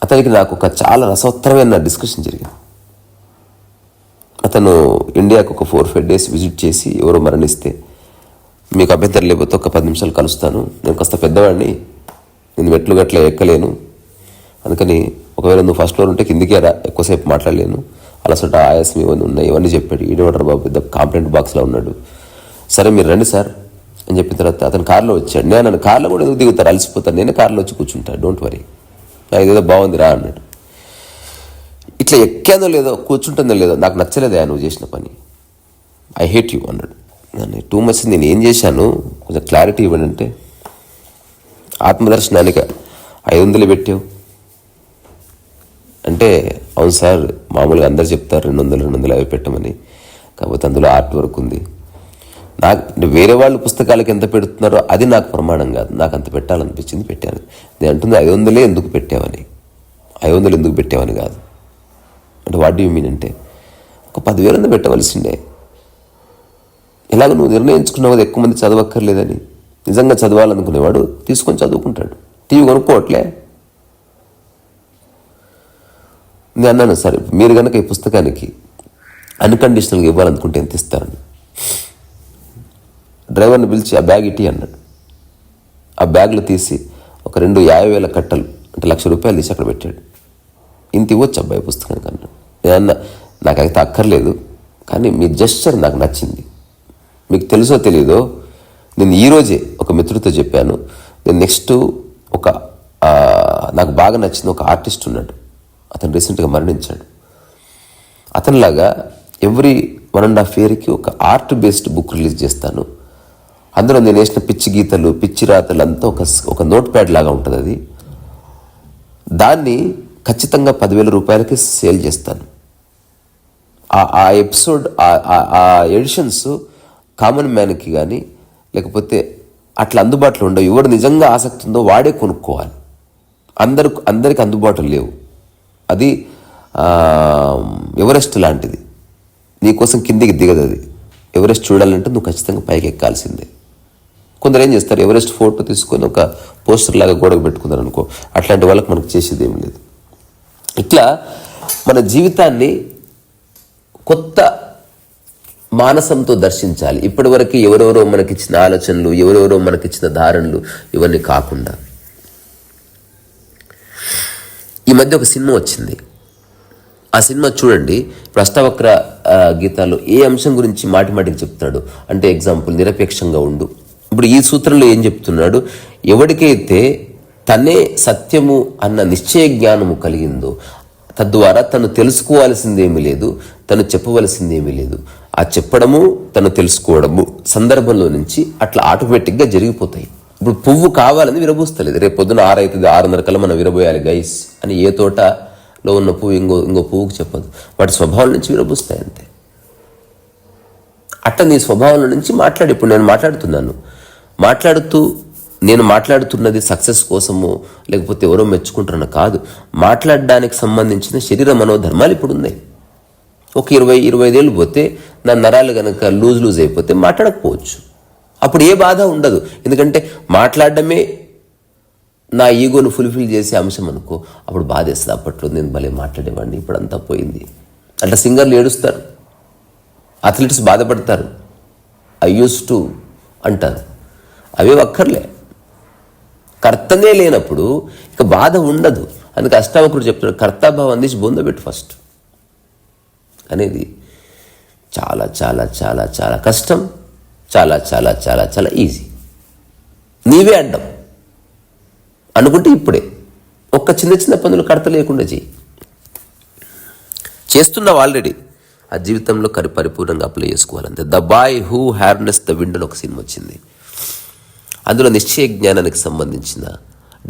అతనికి నాకు ఒక చాలా రసవత్తరమైన డిస్కషన్ జరిగింది. అతను ఇండియాకు ఒక 4-5 డేస్ విజిట్ చేసి ఎవరో మరణిస్తే, మీకు అభ్యంతరం లేకపోతే ఒక 10 నిమిషాలు కలుస్తాను, నేను కాస్త పెద్దవాడిని, నేను మెట్లు గట్ల ఎక్కలేను, అందుకని ఒకవేళ నువ్వు ఫస్ట్ ఫ్లోర్ ఉంటే కిందికే రా, ఎక్కువసేపు మాట్లాడలేను, అలసట ఆయాసం ఇవన్నీ ఉన్నాయి, ఇవన్నీ చెప్పాడు. ఈడేవాటర్ బాబు పెద్ద కాంప్లైంట్ బాక్స్లో ఉన్నాడు. సరే మీరు రండి సార్ అని చెప్పిన తర్వాత అతను కారులో వచ్చాడు. నేను కార్లో కూడా ఎందుకు దిగుతారు, అలసిపోతాను, నేనే కార్లో వచ్చి కూర్చుంటాను, డోంట్ వరీ, నాకు ఇదేదో బాగుంది రా అన్నాడు. ఇట్లా ఎక్కాదో లేదో కూర్చుంటుందో లేదో నాకు నచ్చలేదా నువ్వు చేసిన పని, ఐ హేట్ యూ అన్నాడు. నన్ను టూ మచ్ నేను ఏం చేశాను కొంచెం క్లారిటీ ఇవ్వండి అంటే, ఆత్మదర్శనానికి 500 పెట్టావు అంటే, అవును సార్ మామూలుగా అందరు చెప్తారు 200-250 పెట్టమని, కాకపోతే అందులో ఆర్ట్ వర్క్ ఉంది. నాకు వేరే వాళ్ళు పుస్తకాలకి ఎంత పెడుతున్నారో అది నాకు ప్రమాణం కాదు, నాకు అంత పెట్టాలనిపించింది పెట్టాను. నేను అంటుంది 500 ఎందుకు పెట్టావని, 500 ఎందుకు పెట్టావని కాదు. అంటే వాట్ డూ యూ మీన్ అంటే, ఒక 10,000 పెట్టవలసిందే. ఇలాగ నువ్వు నిర్ణయించుకున్నావు కదా ఎక్కువ మంది చదవక్కర్లేదని. నిజంగా చదవాలనుకునేవాడు తీసుకొని చదువుకుంటాడు. టీవీ కొనుక్కోవట్లే. నేను అన్నాను, సరే మీరు కనుక ఈ పుస్తకానికి అన్కండిషనల్గా ఇవ్వాలనుకుంటే ఎంత ఇస్తారని. డ్రైవర్ని పిలిచి ఆ బ్యాగ్ ఇటీ అన్నాడు. ఆ బ్యాగ్లో తీసి ఒక 250,000 కట్టలు అంటే ₹1,00,000 తీసి అక్కడ పెట్టాడు. ఇంత ఇవ్వచ్చు అబ్బాయి పుస్తకానికి అన్నాడు. నేను అన్నా, నాకైతే అక్కర్లేదు, కానీ మీ జెస్చర్ నాకు నచ్చింది. మీకు తెలుసో తెలీదో, నేను ఈరోజే ఒక మిత్రుడితో చెప్పాను, నేను నెక్స్ట్ నాకు బాగా నచ్చిన ఒక ఆర్టిస్ట్ ఉన్నాడు, అతను రీసెంట్గా మరణించాడు. అతనిలాగా ఎవ్రీ 1.5 yearకి ఒక ఆర్ట్ బేస్డ్ బుక్ రిలీజ్ చేస్తాను. అందులో నేను వేసిన పిచ్చి గీతలు, పిచ్చి రాతలు అంతా ఒక నోట్ ప్యాడ్ లాగా ఉంటుంది. అది దాన్ని ఖచ్చితంగా ₹10,000 సేల్ చేస్తాను. ఆ ఎపిసోడ్ ఆ ఎడిషన్స్ కామన్ మ్యాన్కి కానీ లేకపోతే అట్లా అందుబాటులో ఉండవు. ఎవరు నిజంగా ఆసక్తి ఉందో వాడే కొనుక్కోవాలి. అందరికి అందుబాటులో లేవు. అది ఎవరెస్ట్ లాంటిది, నీకోసం కిందికి దిగదు. అది ఎవరెస్ట్ చూడాలంటే నువ్వు ఖచ్చితంగా పైకి ఎక్కాల్సిందే. కొందరు ఏం చేస్తారు, ఎవరెస్ట్ ఫోటో తీసుకొని ఒక పోస్టర్ లాగా గోడకు పెట్టుకున్నారు అనుకో, అట్లాంటి వాళ్ళకి మనకు చేసేది ఏం లేదు. ఇట్లా మన జీవితాన్ని కొత్త మానసంతో దర్శించాలి. ఇప్పటివరకు ఎవరెవరో మనకిచ్చిన ఆలోచనలు, ఎవరెవరో మనకిచ్చిన ధారణలు, ఇవన్నీ కాకుండా. ఈ మధ్య ఒక సినిమా వచ్చింది, ఆ సినిమా చూడండి. అష్టావక్ర గీతాల్లో ఏ అంశం గురించి మాటిమాటికి చెప్తాడు అంటే, ఎగ్జాంపుల్ నిరపేక్షంగా ఉండు. ఇప్పుడు ఈ సూత్రంలో ఏం చెప్తున్నాడు, ఎవరికైతే తనే సత్యము అన్న నిశ్చయ జ్ఞానము కలిగిందో, తద్వారా తను తెలుసుకోవాల్సిందేమీ లేదు, తను చెప్పవలసిందేమీ లేదు. ఆ చెప్పడము తను తెలుసుకోవడము సందర్భంలో నుంచి అట్లా ఆటోమేటిక్గా జరిగిపోతాయి. ఇప్పుడు పువ్వు కావాలని విరబూస్తలేదు. రేపు పొద్దున 6 అవుతుంది, 6:30 కల్లా మనం విరబోయాలి గైస్ అని ఏ తోటలో ఉన్న పువ్వు ఇంకో పువ్వుకు చెప్పదు. వాటి స్వభావం నుంచి విరబూస్తాయి అంతే. అట్లా నీ స్వభావం నుంచి మాట్లాడి. ఇప్పుడు నేను మాట్లాడుతున్నది సక్సెస్ కోసము లేకపోతే ఎవరో మెచ్చుకుంటారన్న కాదు. మాట్లాడడానికి సంబంధించిన శరీర మనోధర్మాలు ఇప్పుడు ఉన్నాయి. ఒక 20-25 ఏళ్ళు పోతే నా నరాలు కనుక లూజ్ అయిపోతే మాట్లాడకపోవచ్చు. అప్పుడు ఏ బాధ ఉండదు. ఎందుకంటే మాట్లాడడమే నా ఈగోను ఫుల్ఫిల్ చేసే అంశం అనుకో, అప్పుడు బాధేస్తుంది. అప్పట్లో నేను భలే మాట్లాడేవాడిని, ఇప్పుడు అంతా పోయింది. అట్లా సింగర్లు ఏడుస్తారు, అథ్లెట్స్ బాధపడతారు, ఐ యూస్ టు అంటారు. అవే అక్కర్లే. కర్తనే లేనప్పుడు ఇక బాధ ఉండదు. అందుకే అష్టావకుడు చెప్తాడు, కర్తాభావం అందించి బొందబెట్టు ఫస్ట్ అనేది. చాలా చాలా చాలా చాలా కష్టం, చాలా చాలా చాలా చాలా ఈజీ. నీవే అడ్డం అనుకుంటే ఇప్పుడే ఒక్క చిన్న పనులు కర్త లేకుండా చేస్తున్నావు ఆల్రెడీ. ఆ జీవితంలో పరిపూర్ణంగా అప్లై చేసుకోవాలంతే. The boy who harness the wind అని ఒక సినిమా వచ్చింది. అందులో నిశ్చయ జ్ఞానానికి సంబంధించిన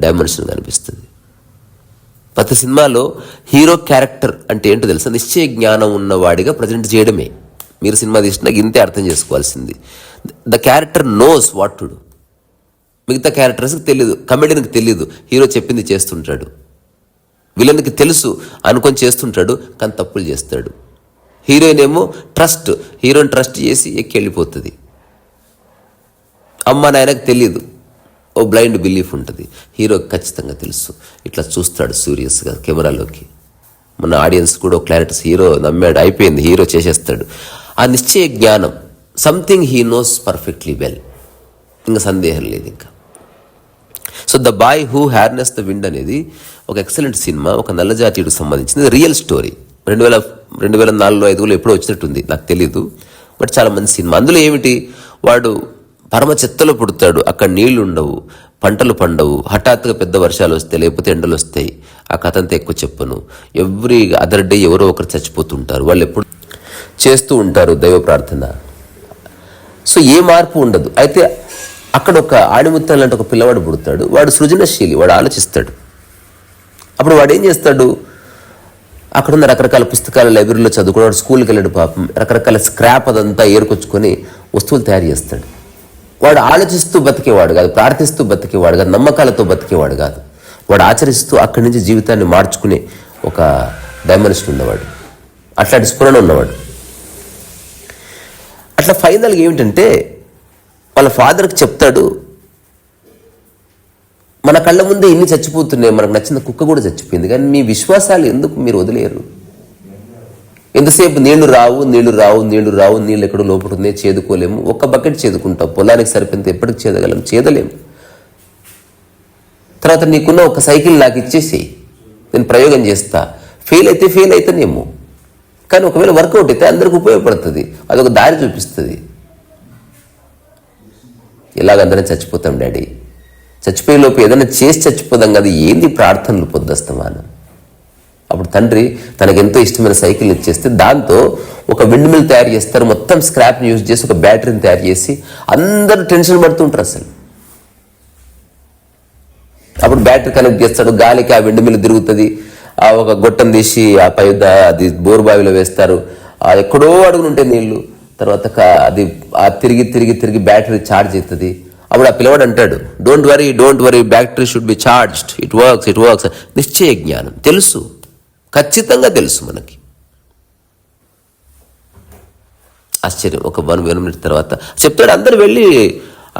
డైమెన్షన్ కనిపిస్తుంది. ప్రతి సినిమాలో హీరో క్యారెక్టర్ అంటే ఏంటో తెలుసా? నిశ్చయ జ్ఞానం ఉన్నవాడిగా ప్రజెంట్ చేయడమే. మీరు సినిమా తీసినా ఇంతే అర్థం చేసుకోవాల్సింది. The character knows what to do. మిగతా క్యారెక్టర్స్కి తెలియదు, కమెడియన్కి తెలియదు. హీరో చెప్పింది చేస్తుంటాడు. విలన్కి తెలుసు అనుకొని చేస్తుంటాడు, కానీ తప్పులు చేస్తాడు. హీరోయిన్ ఏమో హీరోని ట్రస్ట్ చేసి ఎక్కి వెళ్ళిపోతుంది. అమ్మ నాయనకు తెలియదు, ఓ బ్లైండ్ బిలీఫ్ ఉంటుంది. హీరోకి ఖచ్చితంగా తెలుసు. ఇట్లా చూస్తాడు సీరియస్గా కెమెరాలోకి. మన ఆడియన్స్ కూడా ఒక క్లారిటీస్, హీరో నమ్మాడు, అయిపోయింది, హీరో చేసేస్తాడు. ఆ నిశ్చయ జ్ఞానం, something he knows perfectly well, ఇంకా సందేహం లేదు ఇంకా. So the boy who harness the wind అనేది ఒక ఎక్సలెంట్ సినిమా. ఒక నల్లజాతీయుడికి సంబంధించింది, రియల్ స్టోరీ. 2004లో 2005లో ఎప్పుడో వచ్చినట్టుంది, నాకు తెలీదు. బట్ చాలా మంచి సినిమా. అందులో ఏమిటి, వాడు పరమ చెత్తలో పుడతాడు, అక్కడ నీళ్లు ఉండవు, పంటలు పండవు, హఠాత్తుగా పెద్ద వర్షాలు వస్తాయి, లేకపోతే ఎండలు వస్తాయి. ఆ కథ అంతా ఎక్కువ చెప్పను. ఎవ్రీ అదర్ డే ఎవరో ఒకరు చచ్చిపోతుంటారు. వాళ్ళు ఎప్పుడు చేస్తూ ఉంటారు దైవ ప్రార్థన. సో ఏ మార్పు ఉండదు. అయితే అక్కడ ఒక ఆణిముత్యం లాంటి ఒక పిల్లవాడు పుడతాడు. వాడు సృజనశీలి, వాడు ఆలోచిస్తాడు. అప్పుడు వాడు ఏం చేస్తాడు, అక్కడున్న రకరకాల పుస్తకాల లైబ్రరీలో చదువుకున్నాడు. స్కూల్కి వెళ్ళాడు పాపం. రకరకాల స్క్రాప్ అదంతా ఏరుకొచ్చుకొని వస్తువులు తయారు చేస్తాడు. వాడు ఆలోచిస్తూ బతికేవాడు కాదు, ప్రార్థిస్తూ బతికేవాడు కాదు, నమ్మకాలతో బతికేవాడు కాదు. వాడు ఆచరిస్తూ అక్కడి నుంచి జీవితాన్ని మార్చుకునే ఒక డైమెన్షన్ ఉన్నవాడు, అట్లాంటి స్ఫురణ ఉన్నవాడు. అట్లా ఫైనల్గా ఏమిటంటే వాళ్ళ ఫాదర్కి చెప్తాడు, మన కళ్ళ ముందే ఇన్ని చచ్చిపోతున్నాయి, మనకు నచ్చిన కుక్క కూడా చచ్చిపోయింది, కానీ మీ విశ్వాసాలు ఎందుకు మీరు వదిలేరు? ఎంతసేపు నీళ్లు రావు, నీళ్ళు ఎక్కడో లోపల ఉన్నాయి, చేదుకోలేము. ఒక్క బకెట్ చేదుకుంటాం, పొలానికి సరిపోతే ఎప్పటికి చేదలేము. తర్వాత నీకున్న ఒక సైకిల్ నాకు ఇచ్చేసి నేను ప్రయోగం చేస్తా, ఫెయిల్ అయితేనేమో, కానీ ఒకవేళ వర్కౌట్ అయితే అందరికి ఉపయోగపడుతుంది, అదొక దారి చూపిస్తుంది. ఇలాగందరం చచ్చిపోతాం డాడీ, చచ్చిపోయే లోపు ఏదైనా చేసి చచ్చిపోదాం కదా, ఏంది ప్రార్థనలు పొద్దుస్తమానం. అప్పుడు తండ్రి తనకెంతో ఇష్టమైన సైకిల్ ఇచ్చేస్తే దాంతో ఒక విండ్ మిల్ తయారు చేస్తారు. మొత్తం స్క్రాప్ని యూజ్ చేసి ఒక బ్యాటరీని తయారు చేసి అందరూ టెన్షన్ పడుతుంటారు అసలు. అప్పుడు బ్యాటరీ కనెక్ట్ చేస్తాడు, గాలికి ఆ విండ్ మిల్ తిరుగుతుంది. ఆ ఒక గొట్టం తీసి ఆ పై అది బోరు బావిలో వేస్తారు. ఎక్కడో అడుగునుంటే నీళ్లు, తర్వాత అది తిరిగి బ్యాటరీ ఛార్జ్ అవుతుంది. అప్పుడు ఆ పిల్లవాడు అంటాడు, don't worry battery should be charged, it works. నిశ్చయ జ్ఞానం తెలుసు, ఖచ్చితంగా తెలుసు మనకి. ఆశ్చర్యం. ఒక 1 minute తర్వాత చెప్తాడు, అందరు వెళ్ళి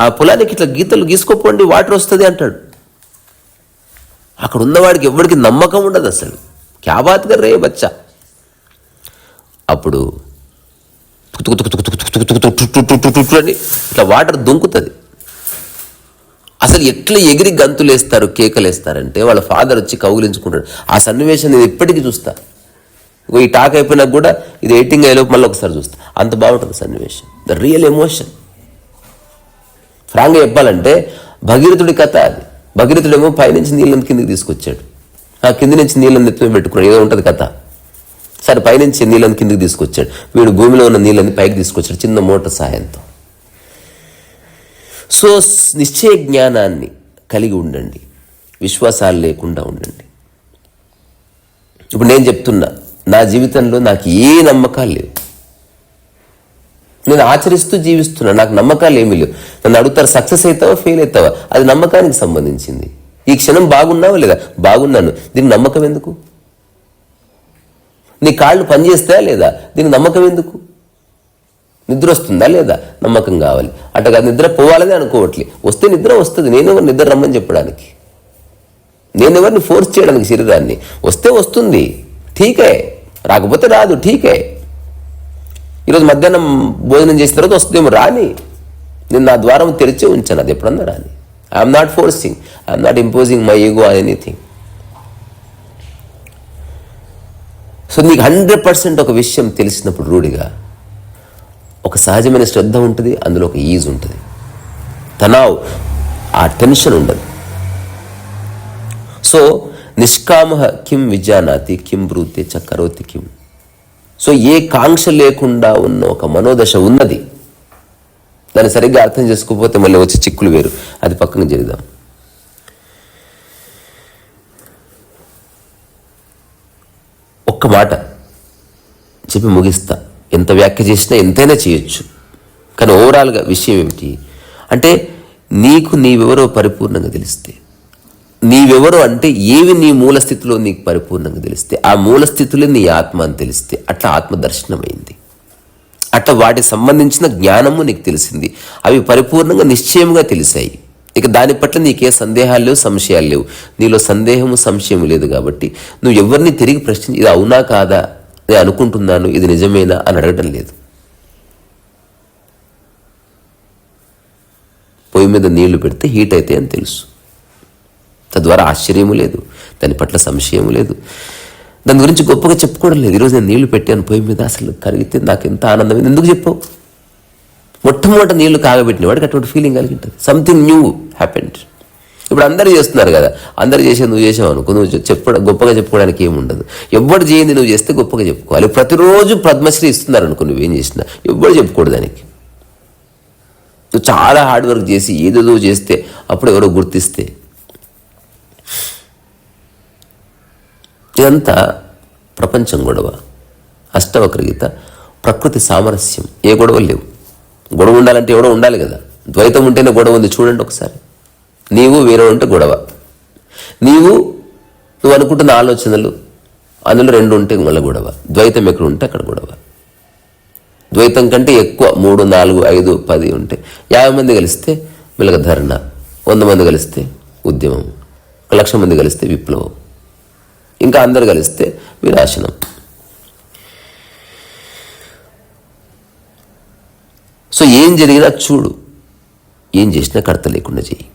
ఆ పొలానికి ఇట్లా గీతలు గీసుకోపోండి, వాటర్ వస్తుంది అంటాడు. అక్కడ ఉన్నవాడికి ఎవరికి నమ్మకం ఉండదు అసలు. క్యా బాత్ కర్ రే బచ్చా. అప్పుడు అని ఇట్లా వాటర్ దుంకుతుంది. అసలు ఎట్లా ఎగిరి గంతులేస్తారు, కేకలేస్తారంటే వాళ్ళ ఫాదర్ వచ్చి కౌగిలించుకుంటాడు. ఆ సన్నివేశం నేను ఎప్పటికీ చూస్తా. ఈ టాక్ అయిపోయినా కూడా ఇది ఎడిటింగ్ అయ్యేలోపు మళ్ళీ ఒకసారి చూస్తా. అంత బాగుంటుంది సన్నివేశం. The real emotion. ఫ్రాంక్గా చెప్పాలంటే భగీరథుడి కథ అది. భగీరథుడేమో పైనుంచి నీళ్ళని కిందికి తీసుకొచ్చాడు, ఆ కింది నుంచి నీళ్ళని ఎత్తుమే పెట్టుకున్నాడు, ఏదో ఉంటుంది కథ. సరే పైనుంచి నీళ్ళని కిందికి తీసుకొచ్చాడు, వీడు భూమిలో ఉన్న నీళ్ళని పైకి తీసుకొచ్చాడు చిన్న మోటార్ సహాయంతో. సో నిశ్చయ జ్ఞానాన్ని కలిగి ఉండండి, విశ్వాసాలు లేకుండా ఉండండి. ఇప్పుడు నేను చెప్తున్నా, నా జీవితంలో నాకు ఏ నమ్మకాలు లేవు, నేను ఆచరిస్తూ జీవిస్తున్నా, నాకు నమ్మకాలు ఏమీ లేవు. నన్ను అడుగుతారు సక్సెస్ అవుతావా ఫెయిల్ అవుతావా, అది నమ్మకానికి సంబంధించింది. ఈ క్షణం బాగున్నావా లేదా, బాగున్నాను, దీనికి నమ్మకం ఎందుకు? నీ కాళ్ళు పనిచేస్తాయా లేదా, దీనికి నమ్మకం ఎందుకు? నిద్ర వస్తుందా లేదా, నమ్మకం కావాలి. అట్టగా నిద్ర పోవాలని అనుకోవట్లే, వస్తే నిద్ర వస్తుంది. నేనెవరు నిద్ర రమ్మని చెప్పడానికి, నేనెవరిని ఫోర్స్ చేయడానికి శరీరాన్ని. వస్తే వస్తుంది, ఠీకే, రాకపోతే రాదు, ఠీకే. ఈరోజు మధ్యాహ్నం భోజనం చేసిన తర్వాత వస్తుందేమో, రాని. నేను నా ద్వారం తెరిచే ఉంచాను, అది ఎప్పుడన్నా రాని. I'm not forcing, I'm not imposing my ego on anything. So నీకు 100% ఒక విషయం తెలిసినప్పుడు రూఢిగా ఒక సహజమైన శ్రద్ధ ఉంటుంది, అందులో ఒక ఈజ్ ఉంటుంది, తనావ్, ఆ టెన్షన్ ఉండదు. సో నిష్కామ కిం విజానాతి కిం బ్రూతే చ కరోతి కిం. సో ఏ కాంక్ష లేకుండా ఉన్న ఒక మనోదశ ఉన్నది, దాన్ని సరిగ్గా అర్థం చేసుకోకపోతే మళ్ళీ వచ్చే చిక్కులు వేరు, అది పక్కన జరుగుదాం. ఒక్క మాట చెప్పి ముగిస్తా. ఎంత వ్యాఖ్య చేసినా ఎంతైనా చేయొచ్చు, కానీ ఓవరాల్గా విషయం ఏమిటి అంటే, నీకు నీవెవరో పరిపూర్ణంగా తెలిస్తే, నీవెవరో అంటే ఏవి నీ మూల స్థితిలో నీకు పరిపూర్ణంగా తెలిస్తే, ఆ మూల స్థితిలో నీ ఆత్మ అని తెలిస్తే, అట్లా ఆత్మదర్శనమైంది. అట్లా వాటికి సంబంధించిన జ్ఞానము నీకు తెలిసింది, అవి పరిపూర్ణంగా నిశ్చయముగా తెలిసాయి. ఇక దాని పట్ల నీకే సందేహాలు లేవు, సంశయాలు లేవు. నీలో సందేహము సంశయం లేదు కాబట్టి నువ్వు ఎవరిని తిరిగి ప్రశ్నించి ఇది అవునా కాదా, నేను అనుకుంటున్నాను, ఇది నిజమేనా అని అడగడం లేదు. పొయ్యి మీద నీళ్లు పెడితే హీట్ అయితే అని తెలుసు, తద్వారా ఆశ్చర్యము లేదు, దాని పట్ల సంశయము లేదు, దాని గురించి గొప్పగా చెప్పుకోవడం లేదు. ఈరోజు నేను నీళ్లు పెట్టాను పొయ్యి మీద, అసలు కరిగితే నాకు ఎంత ఆనందమైంది, ఎందుకు చెప్పావు? మొట్టమొదటి నీళ్లు కాగబెట్టిన వాడికి అటువంటి ఫీలింగ్ కలిగి ఉంటుంది, సంథింగ్ న్యూ హ్యాపెండ్. ఇప్పుడు అందరూ చేస్తున్నారు కదా, అందరూ చేసేది నువ్వు చేసావు అనుకో, నువ్వు గొప్పగా చెప్పుకోవడానికి ఏముండదు. ఎవ్వడు చేయండి నువ్వు చేస్తే గొప్పగా చెప్పుకోవాలి. ప్రతిరోజు పద్మశ్రీ ఇస్తున్నారు అనుకో, నువ్వేం చేసినా ఎవ్వడు చెప్పుకోడు దానికి. నువ్వు చాలా హార్డ్ వర్క్ చేసి ఏదేదో చేస్తే అప్పుడు ఎవరో గుర్తిస్తే. ఇదంతా ప్రపంచం గొడవ, అష్టవక్ర గీత, ప్రకృతి సామరస్యం. ఏ గొడవలు లేవు. గొడవ ఉండాలంటే ఎవడో ఉండాలి కదా, ద్వైతం ఉంటేనే గొడవ ఉంది. చూడండి ఒకసారి, నీవు వేరే ఉంటే గొడవ, నువ్వు అనుకుంటున్న ఆలోచనలు అందులో రెండు ఉంటే మళ్ళీ గొడవ. ద్వైతం ఎక్కడ ఉంటే అక్కడ గొడవ. ద్వైతం కంటే ఎక్కువ 3, 4, 5, 10 ఉంటే 50 మంది కలిస్తే మెల్లగా ధర్నా, 100 మంది కలిస్తే ఉద్యమం, 1,00,000 మంది కలిస్తే విప్లవం, ఇంకా అందరు కలిస్తే వినాశనం. సో ఏం జరిగినా చూడు, ఏం చేసినా కడత లేకుండా చేయి.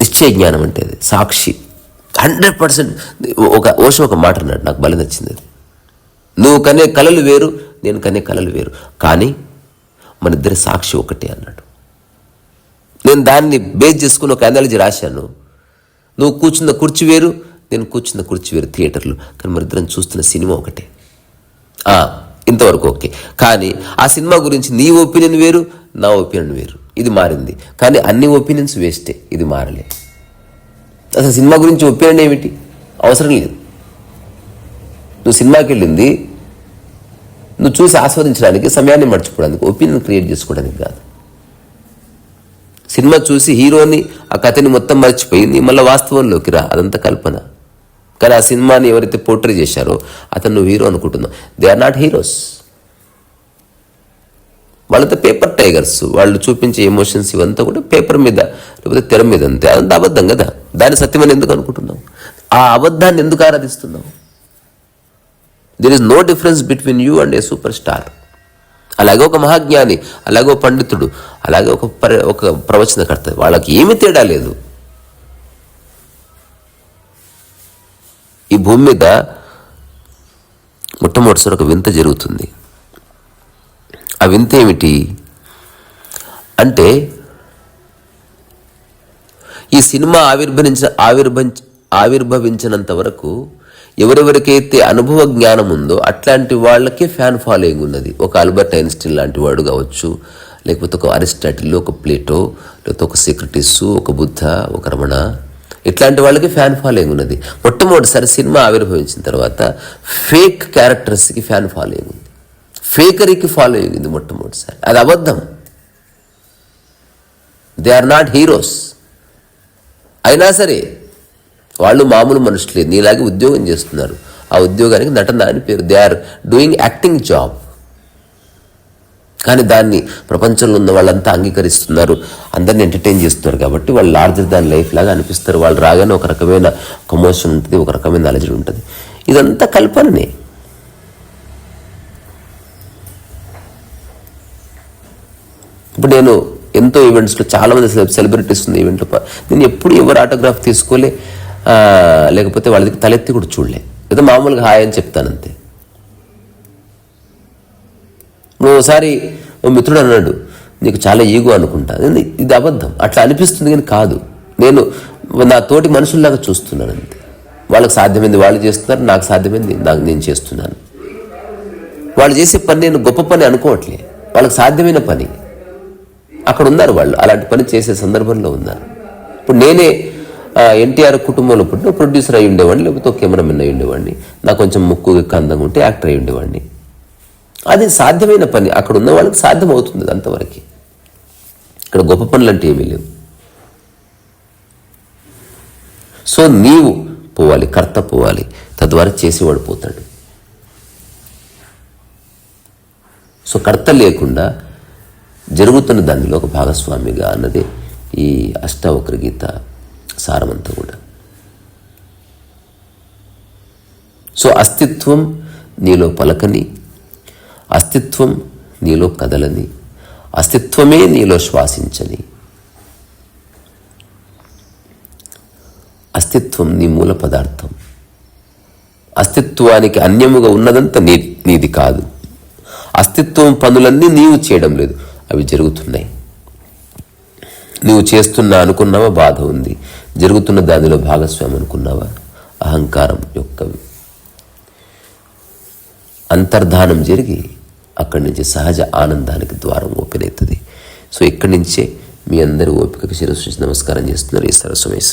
నిశ్చయ జ్ఞానం అంటే అది సాక్షి 100%. ఓషో ఒక మాట అన్నాడు, నాకు బలి నచ్చింది. అది నువ్వు కనే కలలు వేరు, నేను కనే కలలు వేరు, కానీ మన ఇద్దరి సాక్షి ఒకటే అన్నాడు. నేను దాన్ని బేస్ చేసుకుని ఒక అనాలజీ రాశాను. నువ్వు కూర్చున్న కుర్చీ వేరు, నేను కూర్చున్న కుర్చీ వేరు థియేటర్లో, కానీ మన ఇద్దరం చూస్తున్న సినిమా ఒకటే. ఇంతవరకు ఓకే. కానీ ఆ సినిమా గురించి నీ ఒపీనియన్ వేరు, నా ఒపీనియన్ వేరు. ఇది మారింది, కానీ అన్ని ఒపీనియన్స్ వేస్టే, ఇది మారలే. అసలు సినిమా గురించి ఒపీనియన్ ఏమిటి, అవసరం లేదు. నువ్వు సినిమాకి వెళ్ళింది నువ్వు చూసి ఆస్వాదించడానికి, సమయాన్ని మర్చిపోవడానికి, ఒపీనియన్ క్రియేట్ చేసుకోవడానికి కాదు. సినిమా చూసి హీరోని, ఆ కథని మొత్తం మర్చిపోయింది, మళ్ళీ వాస్తవంలోకి రా, అదంతా కల్పన. కానీ ఆ సినిమాని ఎవరైతే పోర్ట్రే చేశారో అతను నువ్వు హీరో అనుకుంటున్నావు. They are not heroes. వాళ్ళంతా పేపర్ టైగర్స్. వాళ్ళు చూపించే ఎమోషన్స్ ఇవంతా కూడా పేపర్ మీద లేకపోతే తెర మీద అంతే. అదంతా అబద్ధం కదా. దాన్ని సత్యమని ఎందుకు అనుకుంటున్నావు? ఆ అబద్ధాన్ని ఎందుకు ఆరాధిస్తున్నావు? There is no difference between you and a superstar. అలాగే ఒక మహాజ్ఞాని, అలాగే ఒక పండితుడు, అలాగే ఒక ప్రవచనకర్త, వాళ్ళకి ఏమీ తేడా లేదు. ఈ భూమి మీద మొట్టమొదటిసారి ఒక వింత జరుగుతుంది. ఆ వింత ఏమిటి అంటే, ఈ సినిమా ఆవిర్భవించినంత వరకు ఎవరెవరికైతే అనుభవ జ్ఞానం ఉందో అట్లాంటి వాళ్ళకే ఫ్యాన్ ఫాలోయింగ్ ఉన్నది. ఒక ఆల్బర్ట్ ఐన్స్టీన్ లాంటి వాడు కావచ్చు, లేకపోతే ఒక అరిస్టాటిల్, ఒక ప్లేటో, లేకపోతే ఒక సోక్రటీస్, ఒక బుద్ధ, ఒక రమణ, ఇట్లాంటి వాళ్ళకి ఫ్యాన్ ఫాలోయింగ్ ఉన్నది. మొట్టమొదటిసారి సినిమా ఆవిర్భవించిన తర్వాత ఫేక్ క్యారెక్టర్స్కి ఫ్యాన్ ఫాలోయింగ్ ఉంది, ఫేకరీకి ఫాలోయింగ్ ఉంది మొట్టమొదటిసారి. అది అబద్ధం. They are not heroes. అయినా సరే వాళ్ళు మామూలు మనుషులే, నీలాగే ఉద్యోగం చేస్తున్నారు. ఆ ఉద్యోగానికి నటన అని పేరు. They are doing acting job. కానీ దాన్ని ప్రపంచంలో ఉన్న వాళ్ళంతా అంగీకరిస్తున్నారు, అందరిని ఎంటర్టైన్ చేస్తున్నారు కాబట్టి వాళ్ళు లార్జర్ దాన్ లైఫ్ లాగా అనిపిస్తారు. వాళ్ళు రాగానే ఒక రకమైన కమోషన్ ఉంటుంది, ఒక రకమైన అలజడి ఉంటుంది. ఇదంతా కల్పననే. ఇప్పుడు నేను ఎంతో ఈవెంట్స్లో చాలామంది సెలబ్రిటీస్ ఉంది ఈవెంట్లో, నేను ఎప్పుడు ఎవరు ఆటోగ్రాఫ్ తీసుకోలే, లేకపోతే వాళ్ళకి తలెత్తి కూడా చూడలే, ఏదో మామూలుగా హాయ్ అని చెప్తానంతే. నువ్వు ఒకసారి ఓ మిత్రుడు అన్నాడు, నీకు చాలా ఈగో అనుకుంటా. ఇది అబద్ధం. అట్లా అనిపిస్తుంది కానీ కాదు. నేను నా తోటి మనుషుల్లాగా చూస్తున్నాను అంతే. వాళ్ళకి సాధ్యమైంది వాళ్ళు చేస్తున్నారు, నాకు సాధ్యమైంది నేను చేస్తున్నాను. వాళ్ళు చేసే పని నేను గొప్ప పని అనుకోవట్లే, వాళ్ళకి సాధ్యమైన పని. అక్కడ ఉన్నారు వాళ్ళు, అలాంటి పని చేసే సందర్భంలో ఉన్నారు. ఇప్పుడు నేనే ఎన్టీఆర్ కుటుంబంలో పుట్టిన ప్రొడ్యూసర్ అయి ఉండేవాడిని, లేకపోతే కెమెరామెన్ అయి ఉండేవాడిని, నాకు కొంచెం ముక్కు అందంగా ఉంటే యాక్టర్ అయి ఉండేవాడిని. అది సాధ్యమైన పని. అక్కడ ఉన్న వాళ్ళకి సాధ్యం అవుతుంది అంతవరకు. ఇక్కడ గొప్ప పనులు అంటే ఏమీ లేవు. సో నీవు పోవాలి, కర్త పోవాలి, తద్వారా చేసేవాడు పోతాడు. సో కర్త లేకుండా జరుగుతున్న దానిలో ఒక భాగస్వామిగా అన్నది ఈ అష్టావక్ర గీత సారమంతా కూడా. సో అస్తిత్వం నీలో పలకని, అస్తిత్వం నీలో కదలని, అస్తిత్వమే నీలో శ్వాసించని, అస్తిత్వం నీ మూల పదార్థం. అస్తిత్వానికి అన్యముగా ఉన్నదంతా నీది కాదు. అస్తిత్వం పనులన్నీ నీవు చేయడం లేదు, అవి జరుగుతున్నాయి. నువ్వు చేస్తున్నా అనుకున్నావా, బాధ ఉంది. జరుగుతున్న దానిలో భాగస్వామి అనుకున్నావా, అహంకారం యొక్క అంతర్ధానం జరిగి అక్కడి నుంచి సహజ ఆనందానికి ద్వారం ఓపెన్ అవుతుంది. సో ఇక్కడి నుంచే మీ అందరి ఓపికకు శిరస్సు నమస్కారం చేస్తున్నారు ఈ సరస్వమేశ.